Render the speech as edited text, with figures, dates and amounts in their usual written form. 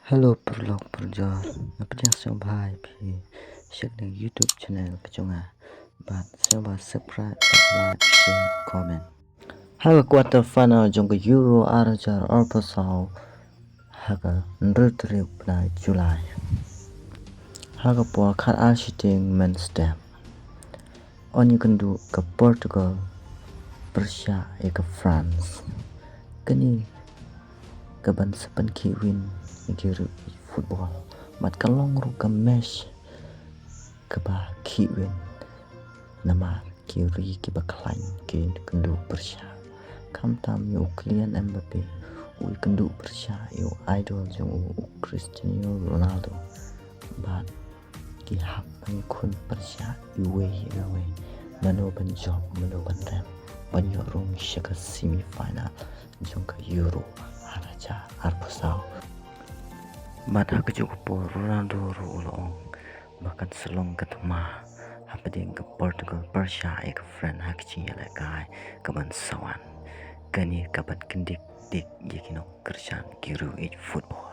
Hello perlok perjor Napanya song bhai phi Shek na YouTube channel kachunga But song ba subscribe like share comment Haka quarter final jong Euro arajar orpasau Haka ndrutri play July Haka po khat architing men step On you can do ke Portugal Persia ke France Kani Kaban sepan khiwin Ikiru football mat kalong ru ka mesh kaba khiwin nama kiri kiba klain ke kendu Persia kam tam yo Kylian Mbappe u kendu Persia yo idol jong Cristiano Ronaldo bat ki hak bang kun Persia iwe gawe mano ban job mano ban rem ban yo rong shaka semi final jong ka Euro araja arpusau Mata kejuk po Ronaldo ulong bahkan selong ketema apa ding ke Portugal Persia ke friend hak cinya la kai kaban sawan kani kabat kendik dik yakino kerjaan kiru football